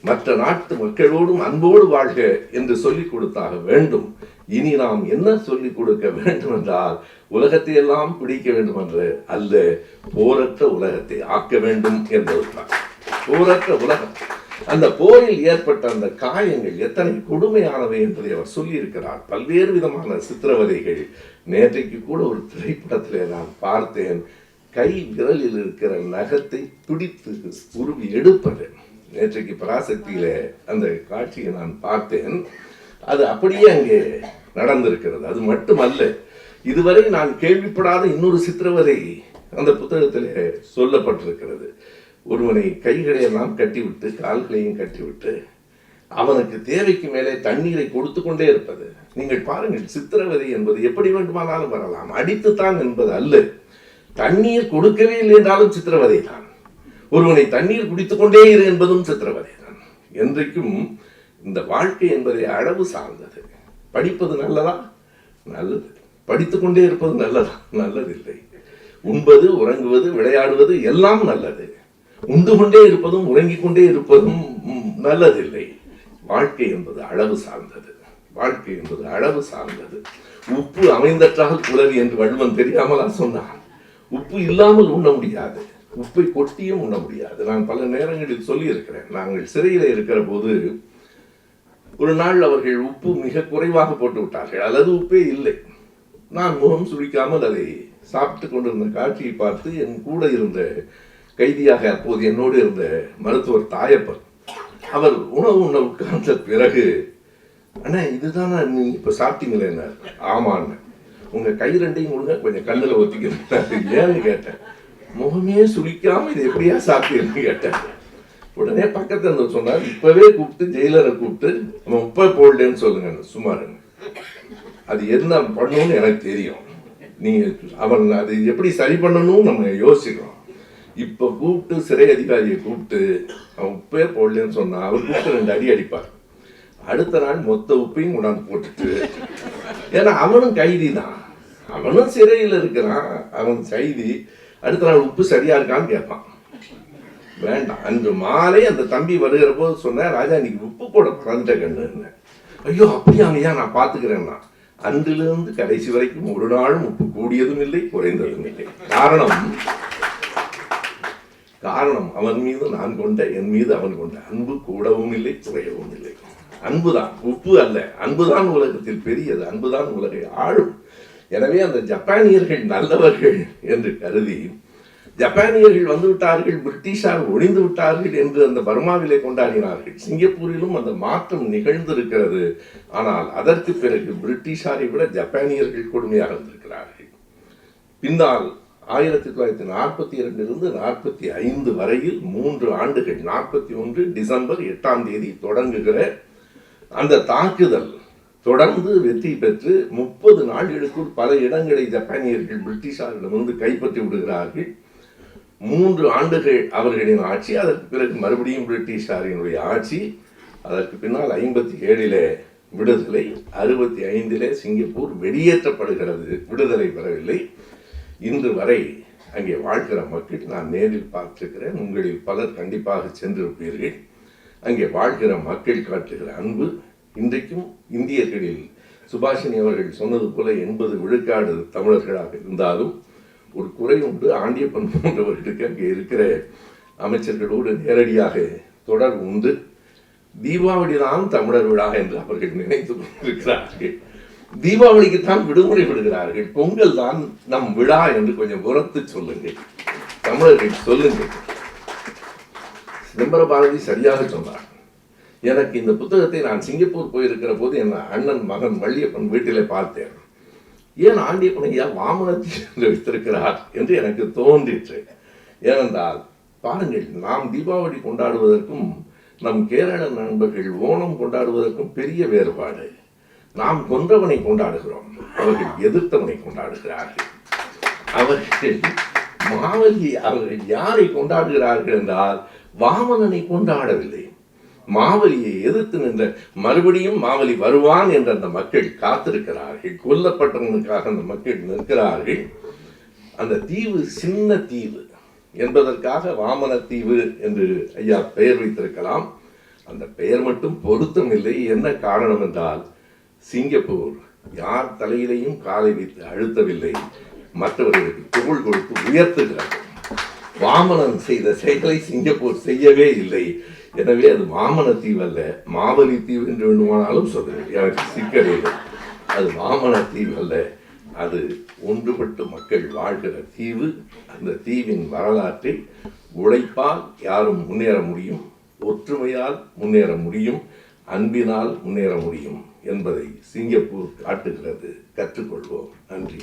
மற்ற நாட்டு மக்களோடும் அன்போடு வாழ்க என்று சொல்லிக் கொடுத்தாக வேண்டும். இனி நாம் என்ன சொல்லிக் கொடுக்க வேண்டும் என்றால், உலகத்தை எல்லாம் பிடிக்க வேண்டும் என்று அல்ல, போரற்ற உலகத்தை ஆக்க வேண்டும் என்பதுதான். போரற்ற உலகம். அந்த போரில் ஏற்பட்ட அந்த காயங்கள் எத்தனை கொடுமையானவை என்பதை அவர் சொல்லியிருக்கிறார். பல்வேறு விதமான சித்திரவதைகள். நேற்றைக்கு கூட ஒரு திரைப்படத்திலே நான் பார்த்தேன், கை விரலில் இருக்கிற நகத்தை துடித்து உருவி எடுப்பது. நேற்றைக்கு பராசக்தியில அந்த காட்சியை நான் பார்த்தேன். அது அப்படியே அங்கே நடந்திருக்கிறது. அது மட்டுமல்ல, இதுவரை நான் கேள்விப்படாத இன்னொரு சித்திரவதை அந்த புத்தகத்திலே சொல்லப்பட்டிருக்கிறது. ஒருவனை கைகளை எல்லாம் கட்டிவிட்டு கால்களையும் கட்டிவிட்டு அவனுக்கு தேவைக்கு மேலே தண்ணீரை கொடுத்து கொண்டே இருப்பது. நீங்கள் பாருங்கள், சித்திரவதை என்பது எப்படி வேண்டுமானாலும் வரலாம், அடித்துத்தான் என்பது அல்ல. தண்ணீர் கொடுக்கவே இல்லை என்றாலும் சித்திரவதை தான். ஒருவனை தண்ணீர் குடித்துக் கொண்டே இரு என்பதும் சித்திரவதை தான். என்றைக்கும் இந்த வாழ்க்கை என்பதை அளவு சார்ந்தது. படிப்பது நல்லதா? நல்லது. படித்துக் கொண்டே இருப்பது நல்லதா? நல்லதில்லை. உண்பது, உறங்குவது, விளையாடுவது எல்லாம் நல்லது. உண்டு கொண்டே இருப்பதும் உறங்கிக் கொண்டே இருப்பதும் நல்லதில்லை. வாழ்க்கை என்பது அளவு சார்ந்தது. வாழ்க்கை என்பது அளவு சார்ந்தது. உப்பு அமைந்தற்றால் புலவி என்று வள்ளுவன் தெரியாமலா சொன்னான்? உப்பு இல்லாமல் உண்ண முடியாது, உப்பை கொட்டியும் உண்ண முடியாது. நான் பல நேரங்களில் சொல்லி இருக்கிறேன். நாங்கள் சிறையில் இருக்கிற போது ஒரு நாள் அவர்கள் உப்பு மிக குறைவாக போட்டு விட்டார்கள், அல்லது உப்பே இல்லை. நான் முகம் சுழிக்காமல் அதை சாப்பிட்டு கொண்டிருந்த காட்சியை பார்த்து என் கூட இருந்த கைதியாக அப்போது என்னோடு இருந்த மருத்துவர் தாயப்பர், அவர் உணவு உண்ண உட்கார்ந்த பிறகு, அண்ணா இதுதான் நீங்க இப்ப சாப்பிட்டீங்களே? ஆமான்னு. உங்க கை ரெண்டையும் கொடுங்க, கொஞ்சம் கண்ணுல ஒத்திக்கிறேன். ஏன்னு கேட்டேன். முகமே சுழிக்காம இது எப்படியா சாப்பிட்டீங்கன்னு கேட்டேன். உடனே பக்கத்துல இருந்து சொன்னார், இப்பவே கூப்பிட்டு ஜெயிலரை கூப்பிட்டு அவன் உப்பை போடலன்னு சொல்லுங்க. சுமார் அது என்ன பண்ணணும்னு எனக்கு தெரியும். நீங்க அவன் அது எப்படி சரி பண்ணணும்னு நம்ம யோசிக்கிறோம். இப்ப கூப்பிட்டு சிறை அதிகாரியை கூப்பிட்டு அவன் உப்பே போடலன்னு சொன்னா அவர் கூப்பிட்டு 2 அடி அடிப்பார். அடுத்த நாள் மொத்த உப்பையும் கொண்டாந்து போட்டுட்டு, ஏன்னா அவனும் கைதி தான், அவனும் சிறையில் இருக்கிறான், அவன் கைதி. அடுத்த நாள் உப்பு சரியா இருக்கான்னு கேட்பான். வேண்டாம். அன்று மாலை அந்த தம்பி வருகிற போது சொன்ன, ராஜா இன்னைக்கு உப்பு போட மறந்துட்ட கண்ணு. ஐயோ அப்படியாங்கய்யா, நான் பாத்துக்கிறேன்னா. அன்றிலிருந்து கடைசி வரைக்கும் ஒரு நாளும் உப்பு கூடியதும் இல்லை, குறைந்ததும் இல்லை. காரணம் அவன் மீது நான் கொண்ட, என் மீது அவன் கொண்ட அன்பு கூடவும் இல்லை, குறையவும் இல்லை. அன்புதான், உப்பு அல்ல. அன்புதான் உலகத்தில் பெரியது. அன்புதான் உலகை ஆளும். எனவே அந்த ஜப்பானியர்கள் நல்லவர்கள் என்று கருதி, ஜப்பானியர்கள் வந்து விட்டார்கள், பிரிட்டிஷார் ஒழிந்து விட்டார்கள் என்று அந்த பர்மாவிலே கொண்டாடினார்கள். சிங்கப்பூரிலும் அந்த மாற்றம் நிகழ்ந்திருக்கிறது. ஆனால் அதற்கு பிறகு பிரிட்டிஷாரை விட ஜப்பானியர்கள் கொடுமையாக இருந்திருக்கிறார்கள். பின்னால் 1942 45 வரையில் 3 ஆண்டுகள், 41 டிசம்பர் 8ஆம் தேதி தொடங்குகிற அந்த தாக்குதல் தொடர்ந்து வெற்றி பெற்று 30 நாட்களுக்குள் பல இடங்களை ஜப்பானியர்கள் பிரிட்டிஷாரிடமிருந்து கைப்பற்றி விடுகிறார்கள். 3 ஆண்டுகள் அவர்களின் ஆட்சி. அதற்கு பிறகு மறுபடியும் பிரிட்டிஷாரினுடைய ஆட்சி. அதற்கு பின்னால் 57 விடுதலை, 65 சிங்கப்பூர் வெளியேற்றப்படுகிறது. விடுதலை பெறவில்லை. இன்று வரை அங்கே வாழ்கிற மக்கள், நான் நேரில் பார்த்திருக்கிறேன், உங்களில் பலர் கண்டிப்பாக சென்றிருப்பீர்கள். அங்கே வாழ்கிற மக்கள் காட்டுகிற அன்பு இன்றைக்கும் இந்தியர்களில், சுபாஷினி அவர்கள் சொன்னது போல 80 விழுக்காடு தமிழர்களாக இருந்தாலும் ஒரு குறை உண்டு. ஆண்டியப்பன் போன்றவர்களுக்கு அங்கே இருக்கிற அமைச்சர்களோடு நேரடியாக தொடர்பு உண்டு. தீபாவளி தான் தமிழர் விழா என்று அவர்கள் நினைத்து கொண்டிருக்கிறார்கள். தீபாவளிக்குத்தான் விடுமுறை விடுகிறார்கள். பொங்கல் தான் நம் விழா என்று கொஞ்சம் உரத்து சொல்லுங்கள், தமிழர்கள் சொல்லுங்கள். சிதம்பர பாரதி சரியாக சொன்னார். எனக்கு இந்த புத்தகத்தை நான் சிங்கப்பூர் போயிருக்கிற போது என் அண்ணன் மகன் வள்ளியப்பன் வீட்டிலே பார்த்தேன். ஏன் ஆண்டியப்பன் ஐயா வாமனத்தில் வைத்திருக்கிறார் என்று எனக்கு தோன்றிற்று. ஏனென்றால் பாருங்கள், நாம் தீபாவளி கொண்டாடுவதற்கும் நம் கேரள நண்பர்கள் ஓணம் கொண்டாடுவதற்கும் பெரிய வேறுபாடு. நாம் கொன்றவனை கொண்டாடுகிறோம், அவர்கள் எதிர்த்தவனை கொண்டாடுகிறார்கள். அவர்கள் மாவலி, அவர்கள் யாரை கொண்டாடுகிறார்கள் என்றால் வாமனனை கொண்டாடவில்லை, மாவலியை எதிர்த்து நின்ற, மறுபடியும் மாவலி வருவான் என்ற அந்த மக்கள் காத்திருக்கிறார்கள். கொல்லப்பட்டவனுக்காக அந்த மக்கள் நிற்கிறார்கள். அந்த தீவு சின்ன தீவு என்பதற்காக வாமன தீவு என்று ஐயா பெயர் வைத்திருக்கலாம். அந்த பெயர் மட்டும் பொருத்தமில்லை. என்ன காரணம் என்றால், சிங்கப்பூர் யார் தலையிலையும் காலை வைத்து அழுத்தவில்லை, மற்றவர்களுக்கு தோள் கொடுத்து உயர்த்துகிறது. வாமனன் செய்த செயலை சிங்கப்பூர் செய்யவே இல்லை. எனவே அது வாமன தீவு அல்ல, மாவலி தீவு என்று வேண்டுமானாலும் சொல்லுங்கள், எனக்கு சிக்கல் இல்லை. அது வாமன தீவு அல்ல, அது ஒன்றுபட்டு மக்கள் வாழ்கிற தீவு. அந்த தீவின் வரலாற்றை உழைப்பால் யாரும் முன்னேற முடியும், ஒற்றுமையால் முன்னேற முடியும், அன்பினால் முன்னேற முடியும் என்பதை சிங்கப்பூர் காட்டுகிறது. கற்றுக்கொள்வோம். நன்றி.